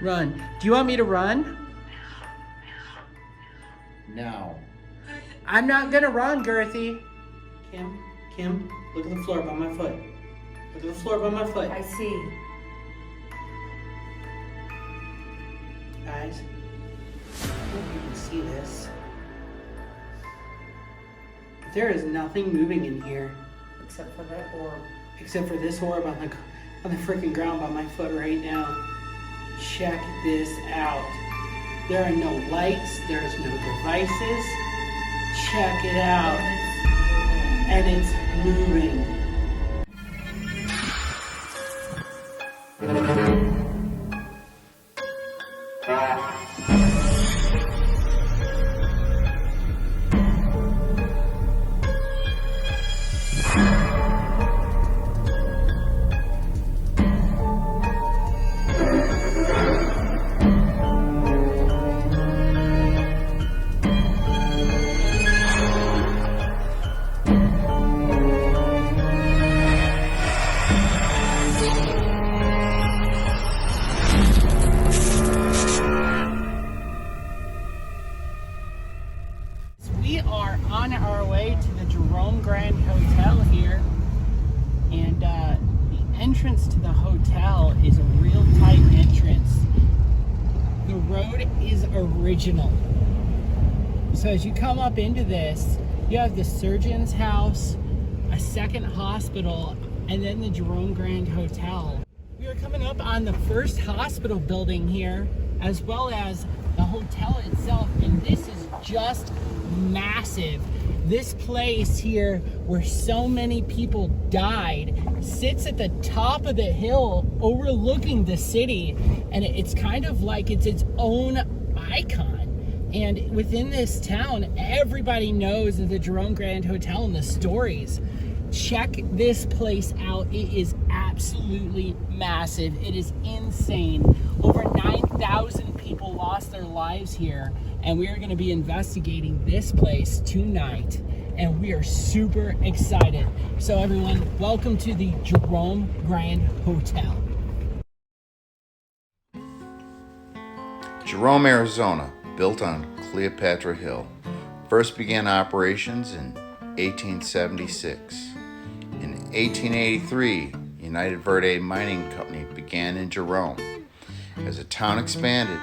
Run. Do you want me to run? No. I'm not gonna run, Girthy. Kim, look at the floor by my foot. Look at the floor by my foot. I see. Guys, I hope you can see this. There is nothing moving in here. Except for that orb. Except for this orb on the freaking ground by my foot right now. Check this out. There are no lights, there's no devices. Check it out. And it's moving. We are on our way to the Jerome Grand Hotel here, and the entrance to the hotel is a real tight entrance. The road is original. So as you come up into this, you have the surgeon's house, a second hospital, and then the Jerome Grand Hotel. We are coming up on the first hospital building here, as well as the hotel itself, and this is just massive. This place here, where so many people died, sits at the top of the hill overlooking the city, and it's kind of like it's its own icon. And within this town, everybody knows of the Jerome Grand Hotel and the stories. Check this place out. It is absolutely massive. It is insane. Over 9,000 people lost their lives here, and we are going to be investigating this place tonight, and we are super excited. So everyone, welcome to the Jerome Grand Hotel. Jerome, Arizona, built on Cleopatra Hill, first began operations in 1876. In 1883, United Verde Mining Company began in Jerome. As the town expanded,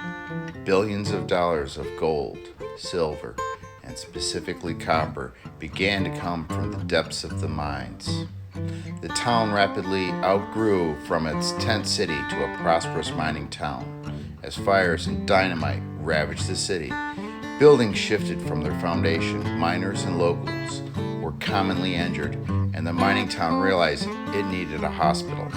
billions of dollars of gold, silver, and specifically copper began to come from the depths of the mines. The town rapidly outgrew from its tent city to a prosperous mining town. As fires and dynamite ravaged the city, buildings shifted from their foundation. Miners and locals were commonly injured, and the mining town realized it needed a hospital.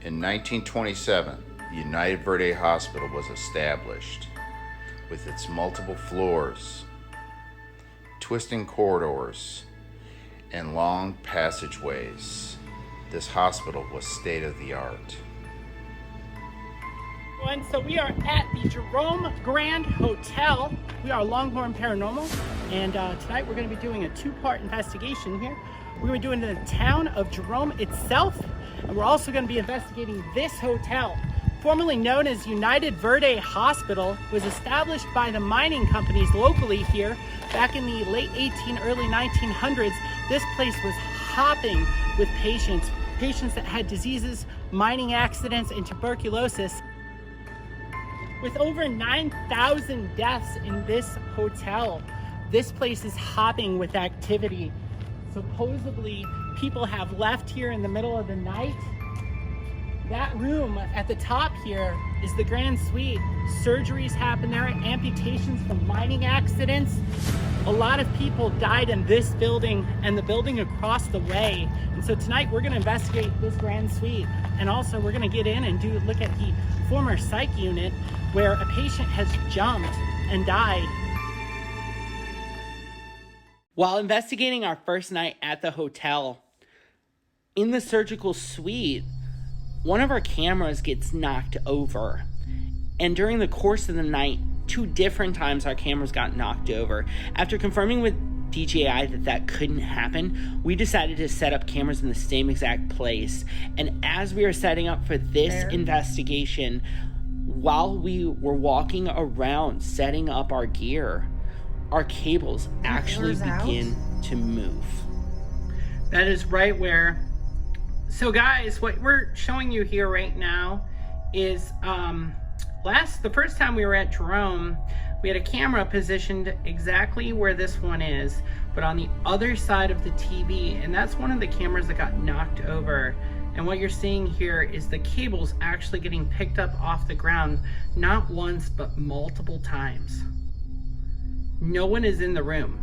In 1927, the United Verde Hospital was established. With its multiple floors, twisting corridors, and long passageways, this hospital was state-of-the-art. So we are at the Jerome Grand Hotel. We are Longhorn Paranormal, and tonight we're going to be doing a two-part investigation here. We're going to be doing the town of Jerome itself, and we're also going to be investigating this hotel. Formerly known as United Verde Hospital, was established by the mining companies locally here back in the late early 1900s. This place was hopping with patients that had diseases, mining accidents, and tuberculosis. With over 9,000 deaths in this hotel, this place is hopping with activity. Supposedly, people have left here in the middle of the night. That room at the top here is the Grand Suite. Surgeries happen there, amputations from mining accidents. A lot of people died in this building and the building across the way. And so tonight we're going to investigate this Grand Suite. And also we're going to get in and look at the former psych unit where a patient has jumped and died. While investigating our first night at the hotel, in the surgical suite, one of our cameras gets knocked over. And during the course of the night, 2 different times our cameras got knocked over. After confirming with DJI that couldn't happen, we decided to set up cameras in the same exact place. And as we were setting up for this investigation, while we were walking around setting up our gear, our cables actually begin to move. That is right where. So guys, what we're showing you here right now is the first time we were at Jerome, we had a camera positioned exactly where this one is, but on the other side of the TV, and that's one of the cameras that got knocked over. And what you're seeing here is the cables actually getting picked up off the ground, not once, but multiple times. No one is in the room.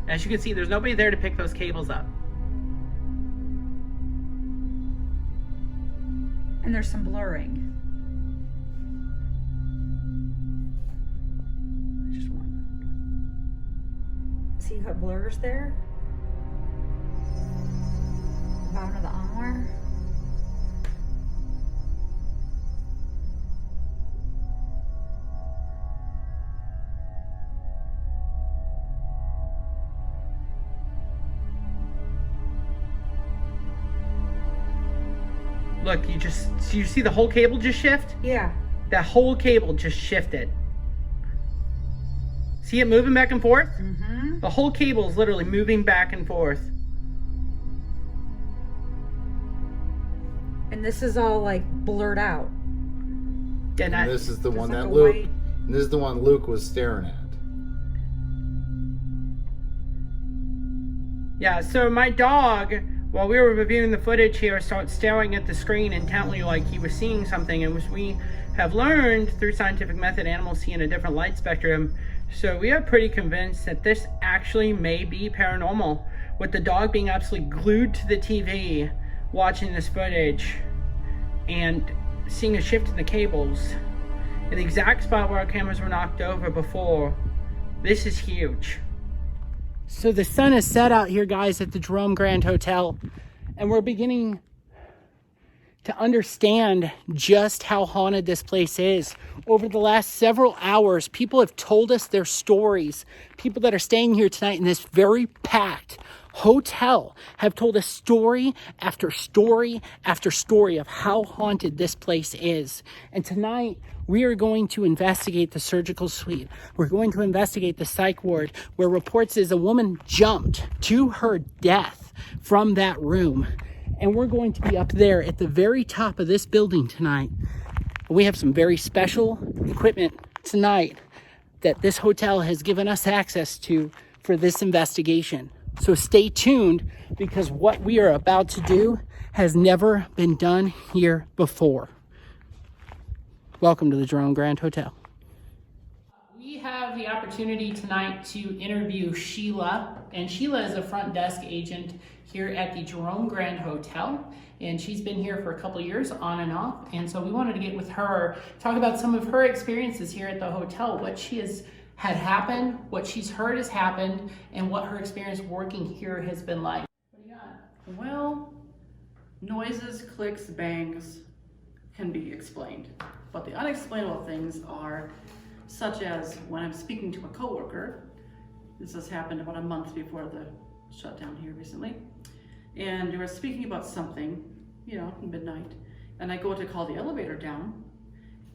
As you can see, there's nobody there to pick those cables up. And there's some blurring. See how it blurs there? Bottom of the armware. Look, you see the whole cable just shift? Yeah. That whole cable just shifted. See it moving back and forth? Mm-hmm. The whole cable is literally moving back and forth. And this is all like blurred out. And this is the one like that a Luke. white- And this is the one Luke was staring at. Yeah, so my dog, while we were reviewing the footage here, started staring at the screen intently like he was seeing something. And as we have learned through scientific method, animals see in a different light spectrum. So we are pretty convinced that this actually may be paranormal, with the dog being absolutely glued to the TV watching this footage and seeing a shift in the cables in the exact spot where our cameras were knocked over before. This is huge. So the sun is set out here, guys, at the Jerome Grand Hotel, and we're beginning to understand just how haunted this place is. Over the last several hours, people have told us their stories. People that are staying here tonight in this very packed hotel have told us story after story after story of how haunted this place is. And tonight, we are going to investigate the surgical suite. We're going to investigate the psych ward, where reports is a woman jumped to her death from that room. And we're going to be up there at the very top of this building tonight. We have some very special equipment tonight that this hotel has given us access to for this investigation. So stay tuned, because what we are about to do has never been done here before. Welcome to the Jerome Grand Hotel. We have the opportunity tonight to interview Sheila, and Sheila is a front desk agent here at the Jerome Grand Hotel, and she's been here for a couple of years on and off, and so we wanted to get with her, talk about some of her experiences here at the hotel, what she has had happen, what she's heard has happened, and what her experience working here has been like. What do you got? Well, noises, clicks, bangs can be explained, but the unexplainable things are such as when I'm speaking to a coworker. This has happened about a month before the shutdown here recently, and we were speaking about something, midnight, and I go to call the elevator down,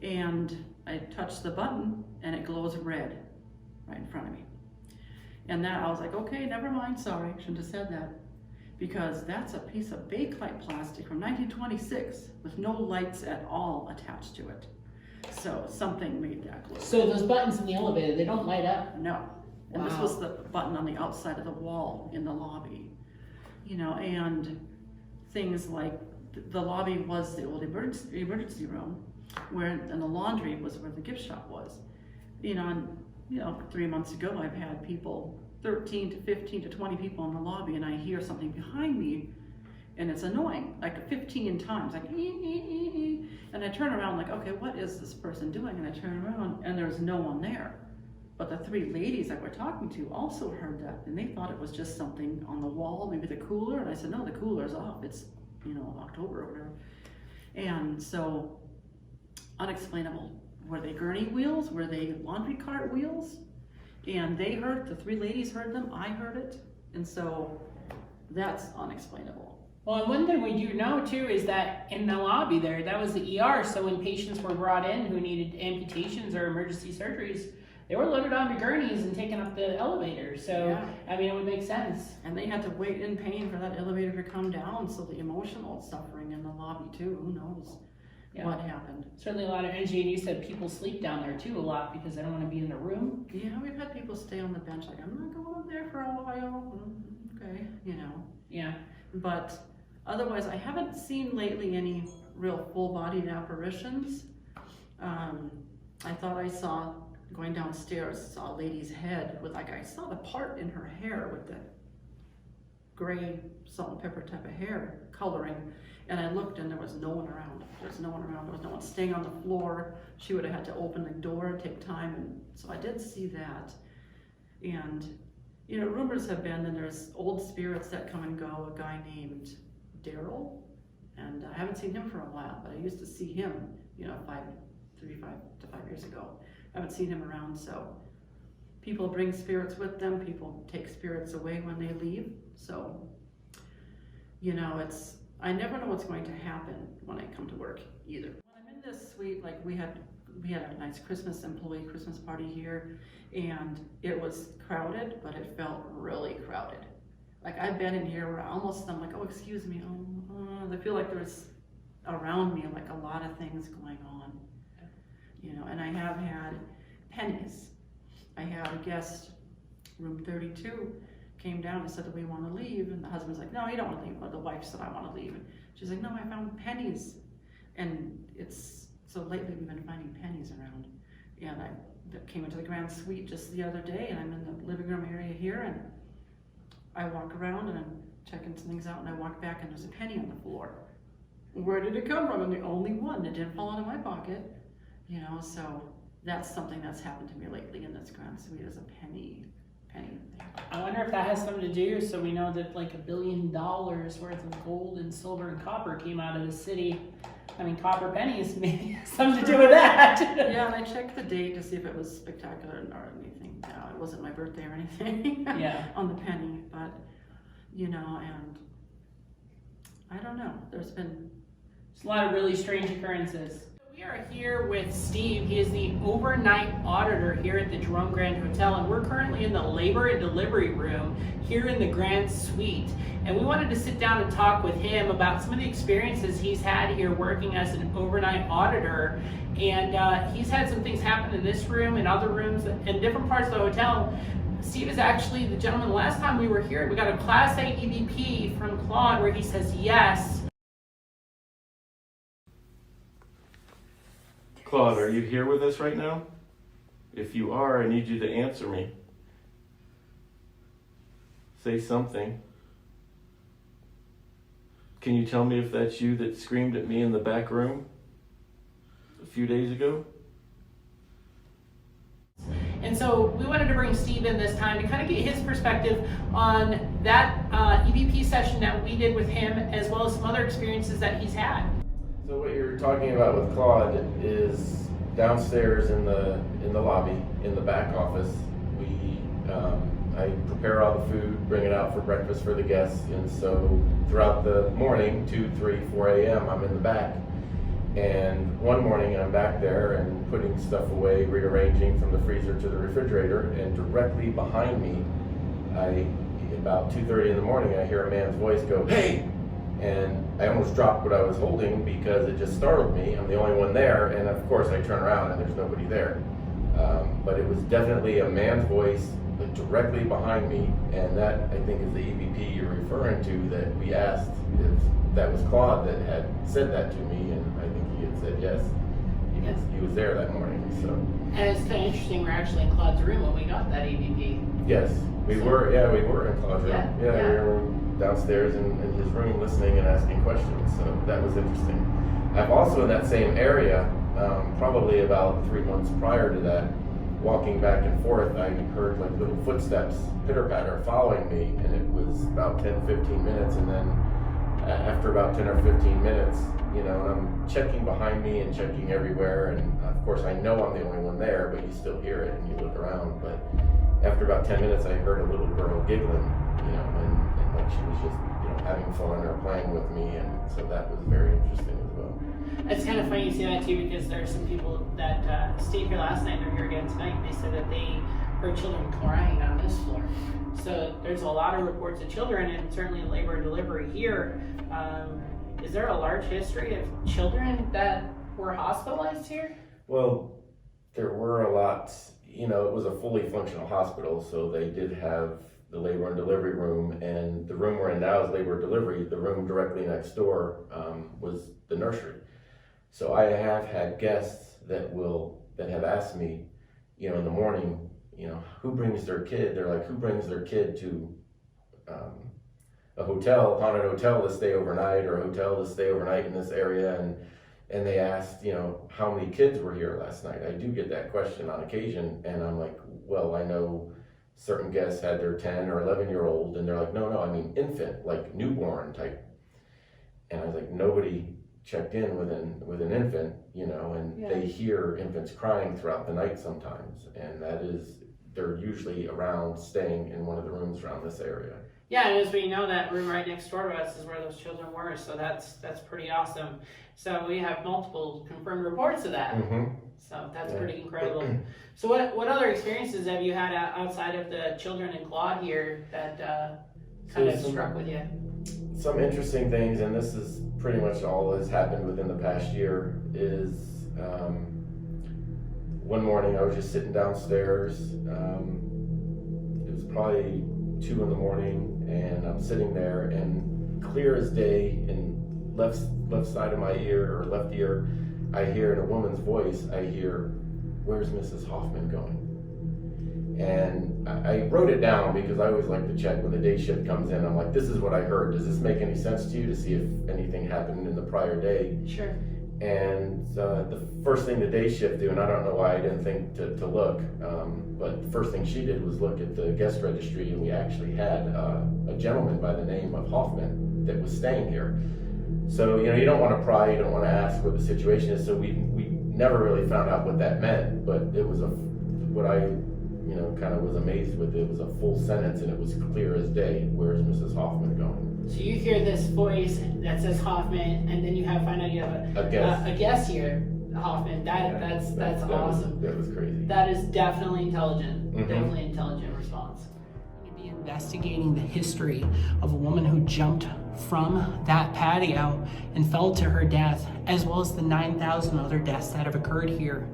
and I touch the button, and it glows red right in front of me. And that, I was like, okay, never mind, sorry, shouldn't have said that, because that's a piece of bakelite plastic from 1926 with no lights at all attached to it. So something made that glow. So those buttons in the elevator, they don't light up? No. And Wow. This was the button on the outside of the wall in the lobby. And things like the lobby was the old emergency room, and the laundry was where the gift shop was. 3 months ago, I've had people, 13 to 15 to 20 people in the lobby, and I hear something behind me, and it's annoying, like 15 times, like and I turn around like, okay, what is this person doing? And I turn around, and there's no one there. But the three ladies that we're talking to also heard that, and they thought it was just something on the wall, maybe the cooler. And I said, no, the cooler's off. It's, October or whatever. And so, unexplainable. Were they gurney wheels? Were they laundry cart wheels? And the 3 ladies heard them, I heard it, and so that's unexplainable. Well, and one thing we do know too is that in the lobby there, that was the ER. So when patients were brought in who needed amputations or emergency surgeries, they were loaded onto gurneys and taken up the elevator. So, Yeah. I mean, it would make sense. And they had to wait in pain for that elevator to come down, so the emotional suffering in the lobby too, who knows what happened. Certainly a lot of energy, and you said people sleep down there too a lot because they don't want to be in the room. Yeah, we've had people stay on the bench like, I'm not going up there for a while. Okay, you know. Yeah. But otherwise, I haven't seen lately any real full-bodied apparitions. I thought I saw, going downstairs, saw a lady's head with, like, I saw the part in her hair with the gray salt and pepper type of hair coloring, and I looked and there was no one around. There was no one around. There was no one staying on the floor. She would have had to open the door, take time, and so I did see that. And you know, rumors have been that there's old spirits that come and go. A guy named Daryl, and I haven't seen him for a while, but I used to see him, you know, 5 to 5 years ago. I haven't seen him around, so people bring spirits with them. People take spirits away when they leave. So, you know, I never know what's going to happen when I come to work either. When I'm in this suite, like we had a nice employee Christmas party here, and it was crowded, but it felt really crowded. Like I've been in here where I'm like, oh, excuse me, I feel like there's around me like a lot of things going on, you know. And I have had pennies. I had a guest, room 32, came down and said, do we want to leave? And the husband's like, no, you don't want to leave. Or the wife said, I want to leave. And she's like, no, I found pennies. And so lately we've been finding pennies around. And I came into the grand suite just the other day, and I'm in the living room area here, and I walk around and I'm checking some things out, and I walk back and there's a penny on the floor. Where did it come from? And the only one that didn't fall out of my pocket, you know. So that's something that's happened to me lately in this grand suite, is a penny thing. I wonder if that has something to do, so we know that like $1 billion worth of gold and silver and copper came out of the city. I mean, copper pennies maybe has something to do with that. Yeah, and I checked the date to see if it was spectacular or anything. No, it wasn't my birthday or anything. Yeah. On the penny, but you know, and I don't know. There's a lot of really strange occurrences. We are here with Steve. He is the overnight auditor here at the Jerome Grand Hotel, and we're currently in the labor and delivery room here in the Grand Suite. And we wanted to sit down and talk with him about some of the experiences he's had here working as an overnight auditor. And he's had some things happen in this room and other rooms in different parts of the hotel. Steve is actually the gentleman, the last time we were here, we got a Class A EVP from Claude where he says yes. Claude, are you here with us right now? If you are, I need you to answer me. Say something. Can you tell me if that's you that screamed at me in the back room a few days ago? And so we wanted to bring Steve in this time to kind of get his perspective on that EVP session that we did with him, as well as some other experiences that he's had. So what you're talking about with Claude is downstairs in the lobby, in the back office. I prepare all the food, bring it out for breakfast for the guests, and so throughout the morning, 2, 3, 4 a.m., I'm in the back. And one morning I'm back there and putting stuff away, rearranging from the freezer to the refrigerator, and directly behind me, about 2:30 in the morning, I hear a man's voice go, "Hey!" And I almost dropped what I was holding because it just startled me. I'm the only one there, and of course I turn around and there's nobody there. But it was definitely a man's voice directly behind me, and that I think is the EVP you're referring to, that we asked if that was Claude that had said that to me, and I think he had said yes. He was there that morning. So. And it's kind of interesting, we're actually in Claude's room when we got that EVP. Yes, we were in Claude's room. Yeah. We were downstairs in his room listening and asking questions, so that was interesting. I've also in that same area, probably about 3 months prior to that, walking back and forth, I heard like little footsteps pitter-patter following me, and it was about 10-15 minutes, and then after about 10 or 15 minutes, you know, and I'm checking behind me and checking everywhere, and of course I know I'm the only one there, but you still hear it and you look around. But after about 10 minutes, I heard a little girl giggling, you know, and like she was just, you know, having fun or playing with me, and so that was very interesting as well. It's kind of funny you see that too, because there are some people that stayed here last night, they're here again tonight. They said that they heard children crying on this floor. So there's a lot of reports of children, and certainly labor and delivery here. Is there a large history of children that were hospitalized here? Well, there were a lot. You know, it was a fully functional hospital, so they did have the labor and delivery room, and the room we're in now is labor and delivery. The room directly next door was the nursery. So I have had guests that have asked me, you know, in the morning, you know, who brings their kid? They're like, who brings their kid to a haunted hotel to stay overnight, or a hotel to stay overnight in this area? And they asked, you know, how many kids were here last night? I do get that question on occasion, and I'm like, well, I know certain guests had their 10 or 11-year-old, and they're like, no, I mean infant, like newborn type. And I was like, nobody checked in with an infant, you know, and Yeah. they hear infants crying throughout the night sometimes, and they're usually around staying in one of the rooms around this area. Yeah, and as we know, that room right next door to us is where those children were, so that's pretty awesome. So we have multiple confirmed reports of that. Mm-hmm. So that's pretty incredible. So what other experiences have you had outside of the children and Claude here that kind of struck with you? Some interesting things, and this is pretty much all that's happened within the past year, is one morning I was just sitting downstairs. It was probably 2 in the morning, and I'm sitting there, and clear as day, in left side of my ear, or left ear, I hear in a woman's voice, I hear, "Where's Mrs. Hoffman going?" And I wrote it down because I always like to check when the day shift comes in. I'm like, this is what I heard. Does this make any sense to you, to see if anything happened in the prior day? Sure. And the first thing the day shift do, and I don't know why I didn't think to look, but the first thing she did was look at the guest registry, and we actually had a gentleman by the name of Hoffman that was staying here. So, you know, you don't want to pry, you don't want to ask what the situation is, so we never really found out what that meant, but it was what I, you know, kind of was amazed with. It was a full sentence, and it was clear as day. Where's Mrs. Hoffman going? So you hear this voice that says Hoffman, and then you find out you have a guest here, Hoffman. That's awesome. That was crazy. That is definitely intelligent. Mhm. Definitely intelligent response. We're going to be investigating the history of a woman who jumped from that patio and fell to her death, as well as the 9,000 other deaths that have occurred here.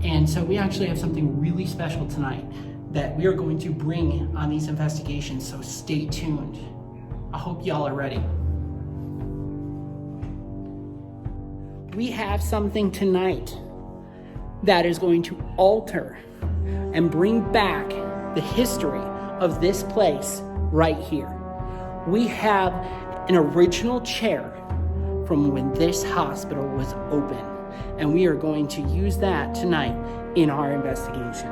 And so we actually have something really special tonight that we are going to bring on these investigations, so stay tuned. I hope y'all are ready. We have something tonight that is going to alter and bring back the history of this place right here. We have an original chair from when this hospital was open, and we are going to use that tonight in our investigation.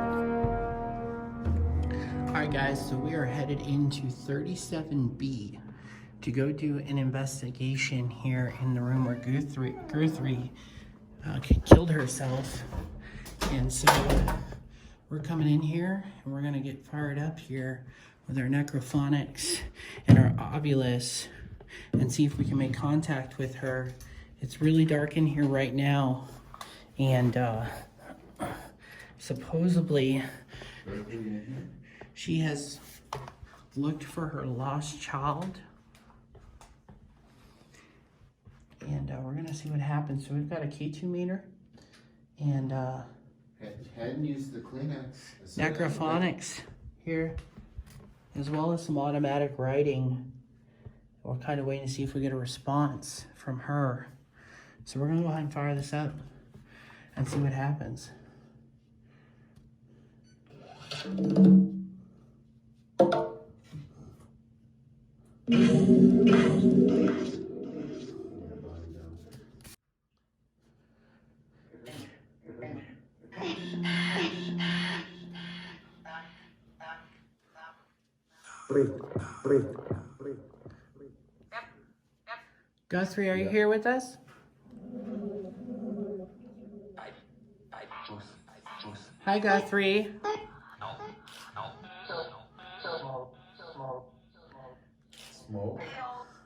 All right, guys, so we are headed into 37B to go do an investigation here in the room where Guthrie killed herself. And so we're coming in here, and we're gonna get fired up here with our necrophonics and our Ovilus and see if we can make contact with her. It's really dark in here right now, and supposedly she has looked for her lost child, and we're gonna see what happens. So we've got a K2 meter and Hadn't used the Kleenex. necrophonics here, as well as some automatic writing. We're kind of waiting to see if we get a response from her. So we're gonna go ahead and fire this up and see what happens. Guthrie, are you here with us? Hi, Guthrie.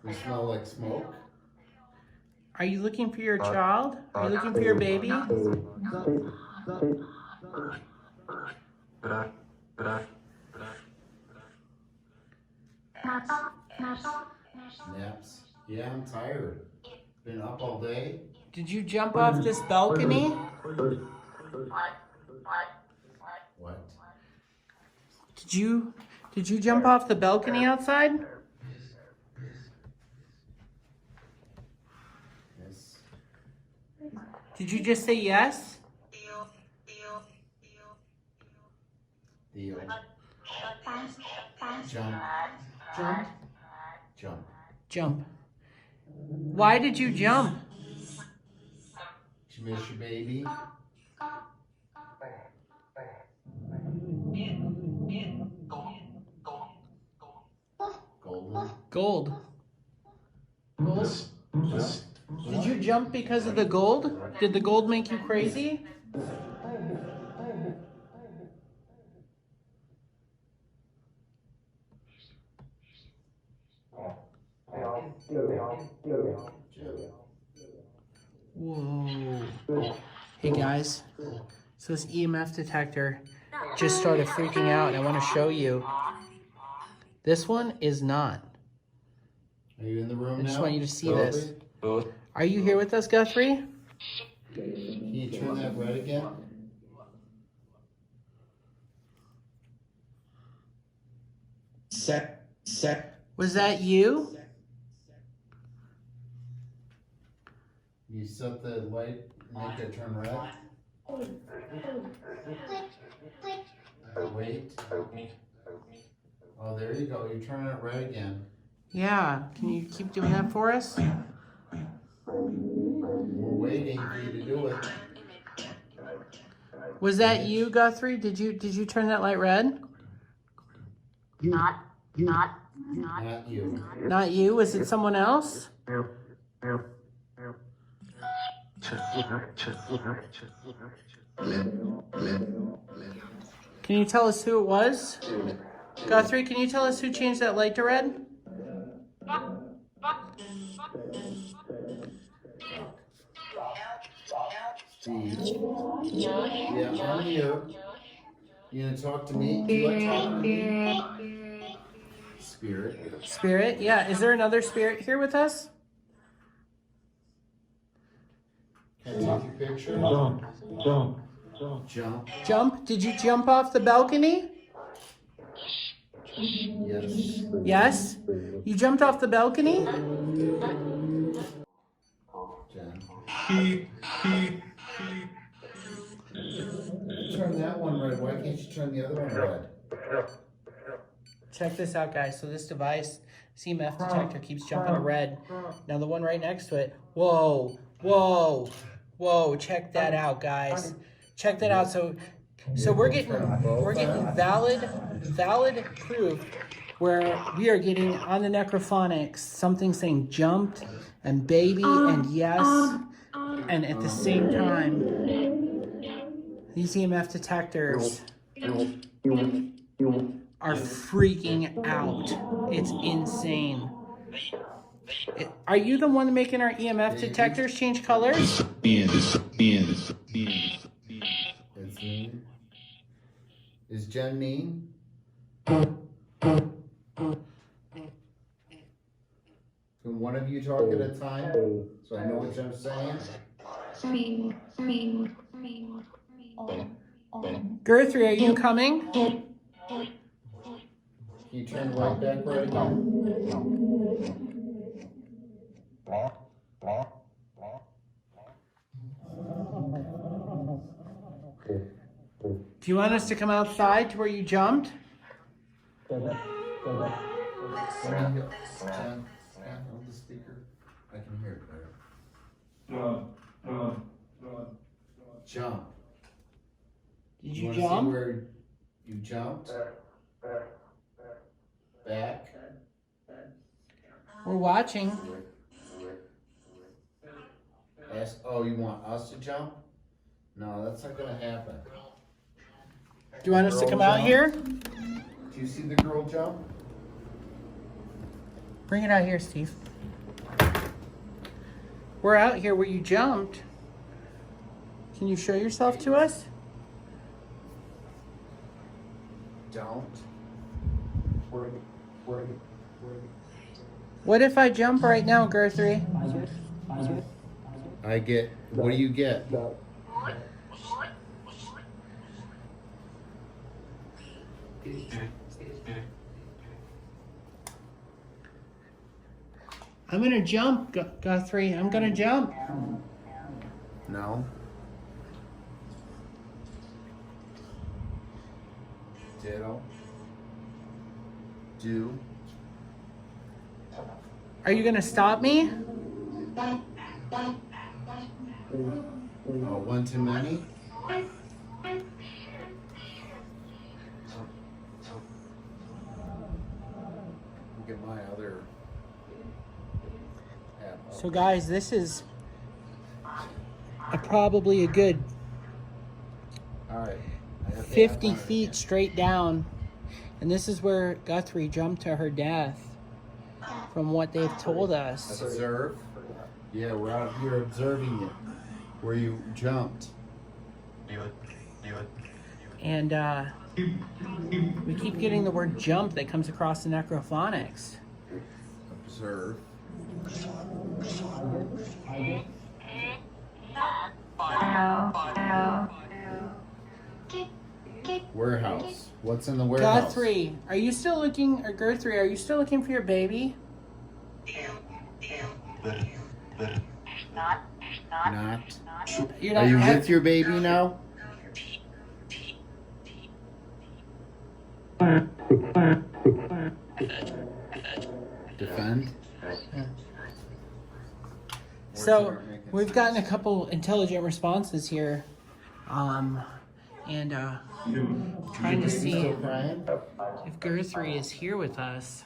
We smell like smoke. Are you looking for your child? Are you looking for your baby? Naps. Yeah, I'm tired. Been up all day. Did you jump off this balcony? What? Did you jump off the balcony outside? Yes. Did you just say yes? Theo. Jump. Jump. Jump. Jump. Why did you jump? Did you miss your baby? Golden. Gold. Did you jump because of the gold? Did the gold make you crazy? Whoa. Hey guys, so this EMF detector just started freaking out and I want to show you. This one is not. Are you in the room now? I just want you to see this. Are you here with us, Guthrie? Can you turn that red again? Was that you? You set the light, make it turn red. Wait. Oh, there you go. You're turning it red again. Yeah, can you keep doing that for us? We're waiting for you to do it. Was that you, Guthrie? Did you turn that light red? Not you. Not you? Was it someone else? Can you tell us who it was? Guthrie, can you tell us who changed that light to red? Steve. Yeah, I'm here. You gonna talk to me? Do you like talking to me? Spirit. Spirit? Yeah. Is there another spirit here with us? Can I take your picture? Jump. Jump? Did you jump off the balcony? Yes. Yes? You jumped off the balcony? Jen. Turn that one red. Why can't you turn the other one red? Check this out, guys. So this device, CMF detector, keeps jumping to red. Now the one right next to it. Whoa, whoa, whoa! Check that out, guys. Check that out. So we're getting valid proof where we are getting on the necrophonics something saying jumped and baby and yes, and at the same time these EMF detectors are freaking out. It's insane. Are you the one making our EMF detectors change colors? It's mean. Is Jen mean? Can one of you talk at a time so I know what I'm saying? Guthrie, are you coming? Can you turn the light back right again? Do you want us to come outside to where you jumped? There you go. Jen, on the speaker. I can hear it better. Jump. Did you wanna jump? See where you jumped? Back. We're watching. Oh, you want us to jump? No, that's not gonna happen. Do you want us to come out here? Do you see the girl jump? Bring it out here, Steve. We're out here where you jumped. Can you show yourself to us? Don't. What if I jump right now, Guthrie? I get. What do you get? I'm gonna jump, Guthrie. I'm gonna jump. No. Ditto. Do. Are you gonna stop me? Oh, one too many? Look at my other app. So guys, this is probably a good All right. I have the 50 app on it feet again. straight down. And this is where Guthrie jumped to her death, from what they've told us. Observe. Yeah, we're out here observing it. Where you jumped. And we keep getting the word jump that comes across the necrophonics. Observe. Warehouse. What's in the warehouse? Guthrie, are you still looking, or Guthrie, are you still looking for your baby? Not. You're not. Are you with your baby now? Defend. So we've gotten a couple intelligent responses here, and trying to see Still crying? if Guthrie is here with us.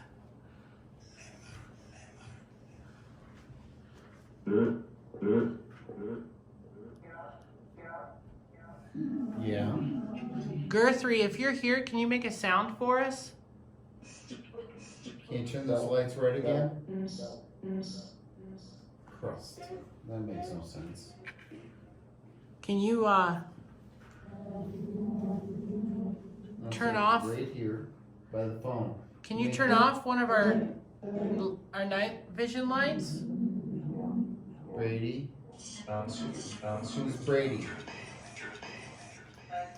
Yeah. Guthrie, if you're here, can you make a sound for us? Can you turn those lights right again? Crust. That makes no sense. Can you turn off? Right here by the phone. Can you turn off one of our night vision lights? Brady. Who's Brady?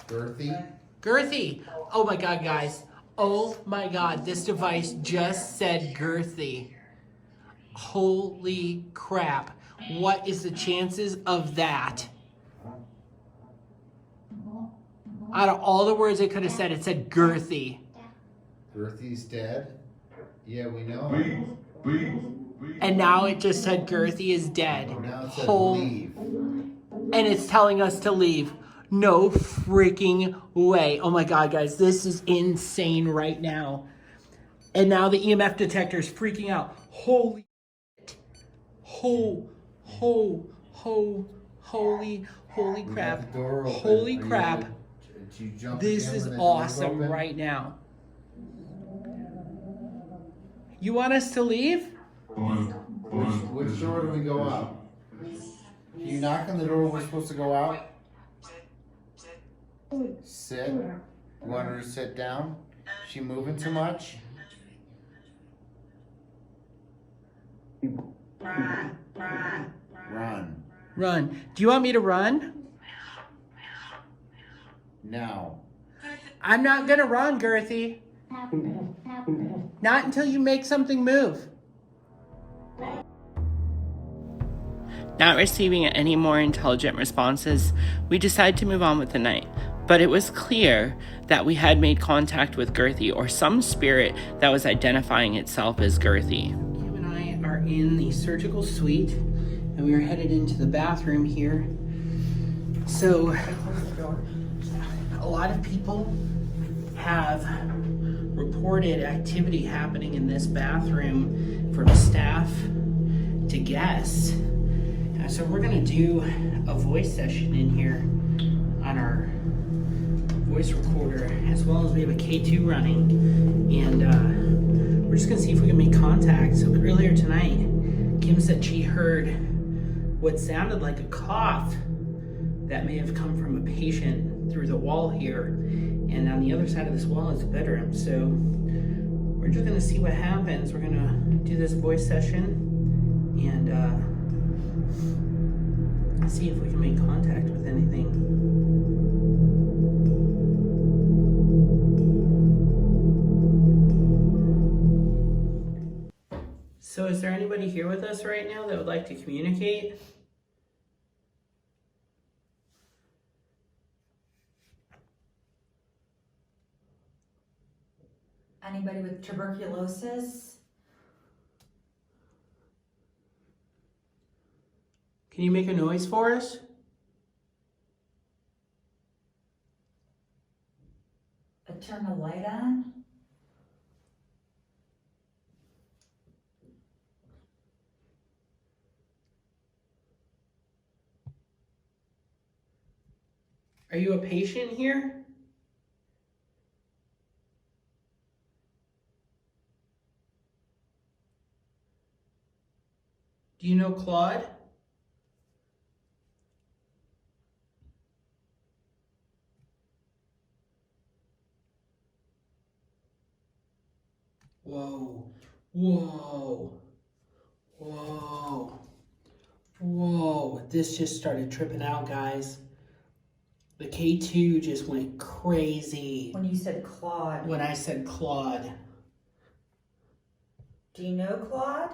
Girthy? Girthy! Oh my god, guys. Oh my god, this device just said girthy. Holy crap. What is the chances of that? Out of all the words it could have said, it said girthy. Girthy's dead? Yeah, we know. And now it just said girthy is dead. Now it said Whole- leave. And it's telling us to leave. No freaking way. Oh my god, guys, this is insane right now. And now the EMF detector is freaking out. Holy shit. Holy We got crap. the door open. Holy Are you crap. gonna- did you jump This again is when the door's awesome open? right now. You want us to leave? Which door do we go out? Can you knock on the door we're supposed to go out? Sit. You want her to sit down? She moving too much? Run. Run. Do you want me to run? Now. I'm not gonna run, Girthy. Not until you make something move. Not receiving any more intelligent responses, we decided to move on with the night. But it was clear that we had made contact with Girthy, or some spirit that was identifying itself as Girthy. Kim and I are in the surgical suite, and we are headed into the bathroom here. So, a lot of people have reported activity happening in this bathroom, from staff to guests. So we're gonna do a voice session in here on our voice recorder, as well as we have a K2 running, and we're just gonna see if we can make contact. So earlier tonight, Kim said she heard what sounded like a cough that may have come from a patient through the wall here. And on the other side of this wall is a bedroom. So we're just gonna see what happens. We're gonna do this voice session and see if we can make contact with anything. So is there anybody here with us right now that would like to communicate? Anybody with tuberculosis? Can you make a noise for us? Turn the light on? Are you a patient here? Do you know Claude? Whoa, whoa, whoa, whoa. This just started tripping out, guys. The K2 just went crazy When you said Claude. when I said Claude. Do you know Claude?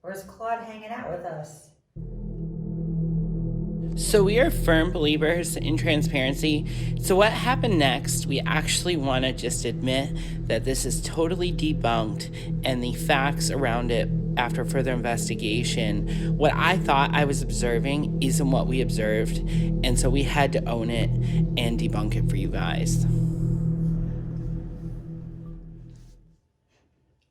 Or is Claude hanging out with us? So we are firm believers in transparency. So what happened next, we actually want to just admit that this is totally debunked and the facts around it after further investigation, what I thought I was observing isn't what we observed. And so we had to own it and debunk it for you guys.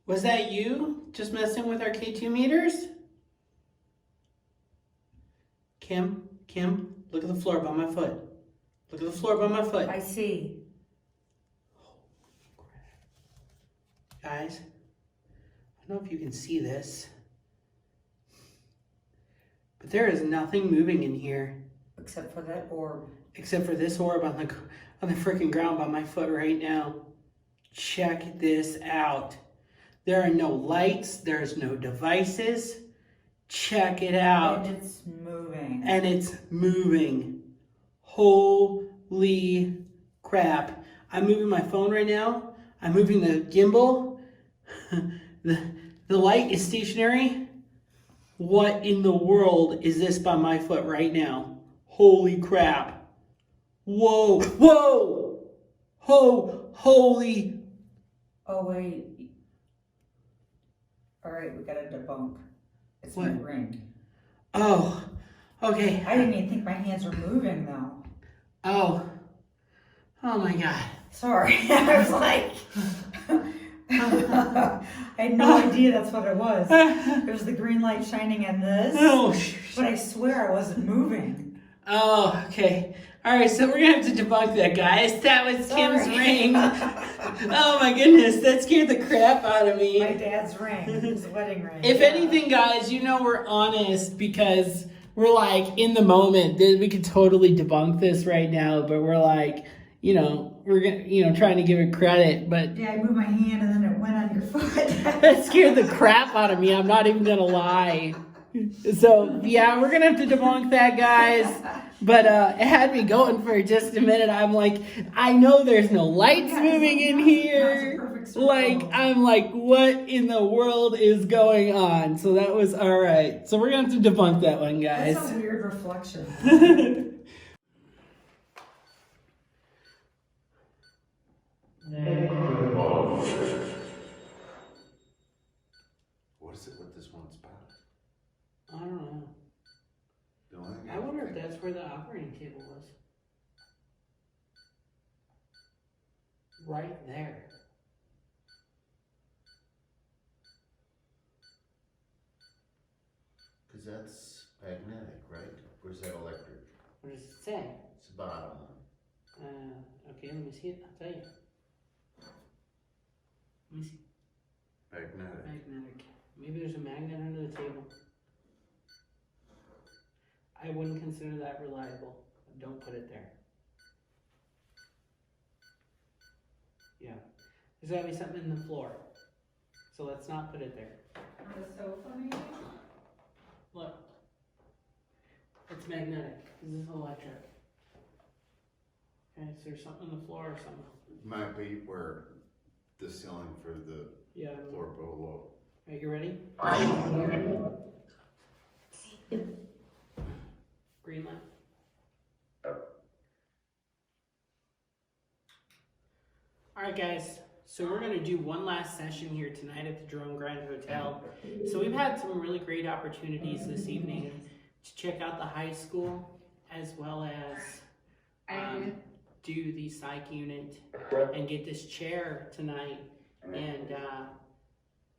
Was that you just messing with our K2 meters? Kim, look at the floor by my foot. Look at the floor by my foot. I see. Guys, I don't know if you can see this, but there is nothing moving in here. Except for that orb. Except for this orb on the freaking ground by my foot right now. Check this out. There are no lights, there's no devices. Check it out. And it's moving. And it's moving. Holy crap. I'm moving my phone right now. I'm moving the gimbal. The light is stationary. What in the world is this by my foot right now? Holy crap. Whoa. Whoa. Holy. Oh, wait. All right, we got a debunk. It's What? my ring. Oh. Okay. I didn't even think my hands were moving, though. Oh. Oh my God. Sorry. I was like... I had no idea that's what it was. There's the green light shining on this. Oh. But I swear I wasn't moving. Oh, okay. All right, so we're gonna have to debunk that, guys. That was Kim's Sorry. ring. Oh my goodness, that scared the crap out of me. My dad's ring. His wedding ring. If Yeah. anything, guys, you know we're honest because we're like in the moment. We could totally debunk this right now, but we're like, we're gonna, trying to give it credit, but Yeah, I moved my hand and then it went on your foot. that scared the crap out of me. I'm not even gonna lie. So yeah, we're gonna have to debunk that, guys. But it had me going for just a minute. I'm like, I know there's no lights moving in here. Perfect circle. Like, I'm like, what in the world is going on? So that was all right. So we're gonna have to debunk that one, guys. That's a weird reflection. What is it with this one spot? I don't know. I wonder if that's where the operating table was. Right there. Because that's magnetic, right? Or is that electric? What does it say? It's the bottom one. Okay, let me see it. I'll tell you. Let me see. Magnetic. Magnetic. Maybe there's a magnet under the table. I wouldn't consider that reliable. Don't put it there. Yeah. There's gotta be something in the floor. So let's not put it there. On the sofa, maybe? Look. It's magnetic. This is electric. Okay, so there's something on the floor or something. Might be where the ceiling for the Yeah. floor below. Are you ready? Green light. Alright guys, so we're going to do one last session here tonight at the Jerome Grand Hotel. So we've had some really great opportunities this evening to check out the high school as well as do the psych unit and get this chair tonight. And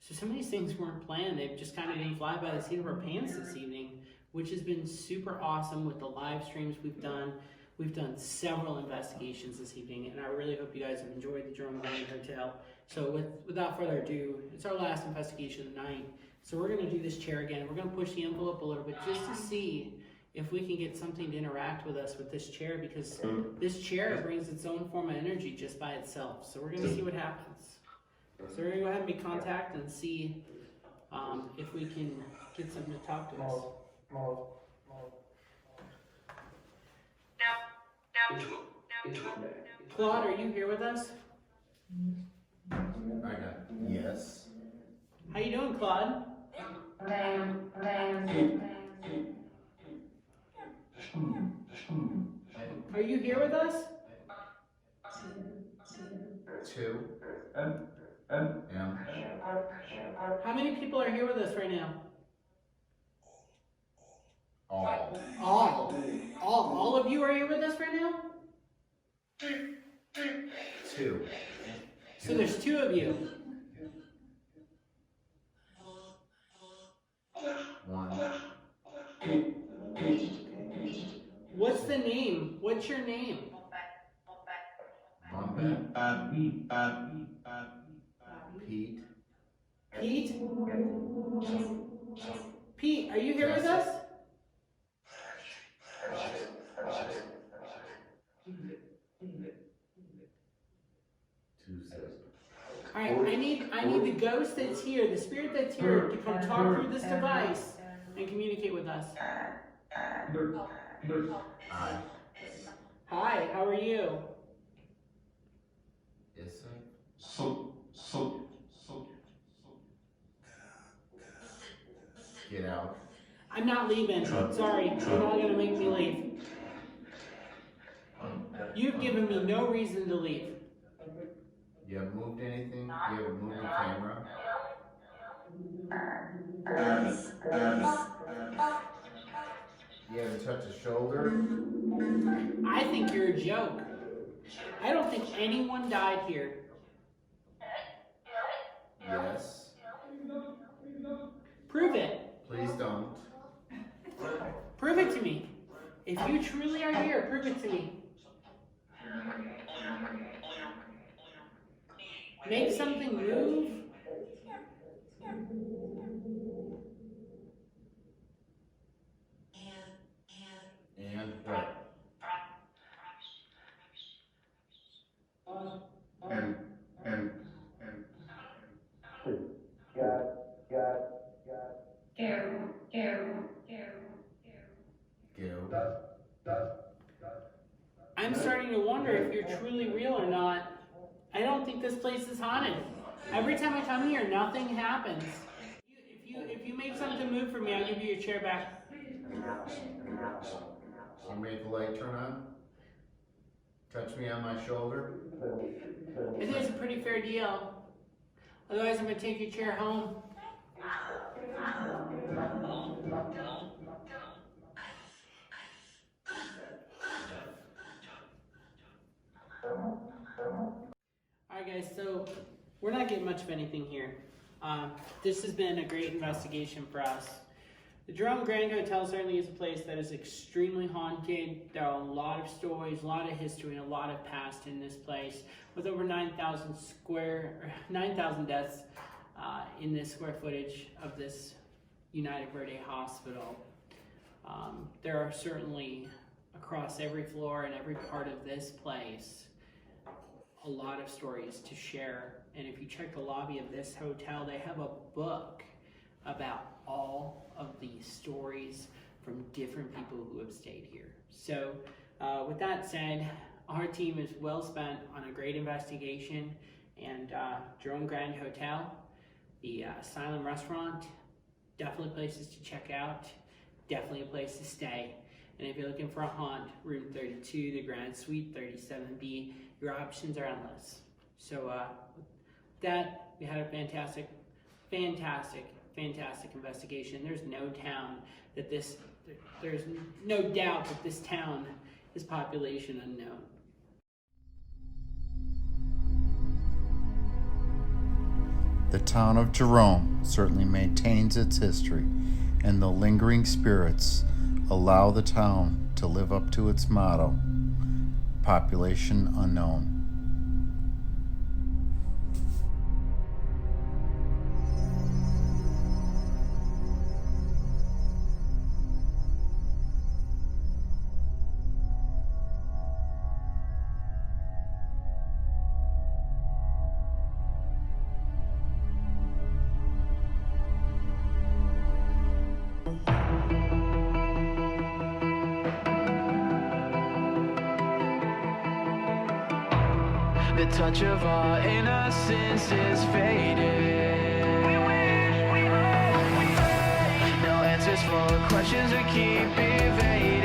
so some of these things weren't planned. They've just kind of didn't fly by the seat of our pants this evening, which has been super awesome with the live streams we've done. We've done several investigations this evening, and I really hope you guys have enjoyed the Jerome Grand Hotel. So without further ado, it's our last investigation of the night. So we're going to do this chair again. We're going to push the envelope a little bit just to see if we can get something to interact with us with this chair, because this chair brings its own form of energy just by itself. So we're going to see what happens. So we're going to go ahead and make contact and see if we can get something to talk to us. Claude, are you here with us? I got yes. How you doing, Claude? Are you here with us? 2 M. How many people are here with us right now? All. All of you are here with us right now? 2. So there's 2 of you. 1. What's the name? What's your name? Pete. Pete? Pete, are you here with us? Alright, I need the ghost that's here, the spirit that's here, to come talk through this device and communicate with us. Hi. Hi, how are you? Yes, sir. Get out. I'm not leaving. Sorry, you're not gonna make me leave. You've given me no reason to leave. You haven't moved anything? You haven't moved the camera? You haven't touched a shoulder? I think you're a joke. I don't think anyone died here. Yes. Prove it. Please don't. Prove it to me. If you truly are here, prove it to me. Make something move. And what? Go. I'm starting to wonder if you're truly real or not. I don't think this place is haunted. Every time I come here, nothing happens. If you make something move for me, I'll give you your chair back. You made the light turn on? Touch me on my shoulder? I think it's a pretty fair deal. Otherwise, I'm going to take your chair home. Alright guys, so we're not getting much of anything here. This has been a great investigation for us. The Jerome Grand Hotel certainly is a place that is extremely haunted. There are a lot of stories, a lot of history, and a lot of past in this place. With over 9,000 deaths in this square footage of this United Verde Hospital. There are certainly, across every floor and every part of this place, a lot of stories to share. And if you check the lobby of this hotel, they have a book about all of the stories from different people who have stayed here. So with that said, our team is well spent on a great investigation, and Jerome Grand Hotel, the Asylum Restaurant, definitely places to check out, definitely a place to stay. And if you're looking for a haunt, room 32, the Grand Suite 37B, your options are endless. So with that, we had a fantastic investigation. There's no doubt that this town is population unknown. The town of Jerome certainly maintains its history, and the lingering spirits allow the town to live up to its motto, population unknown. The touch of our innocence is fading. No answers for questions we keep evading.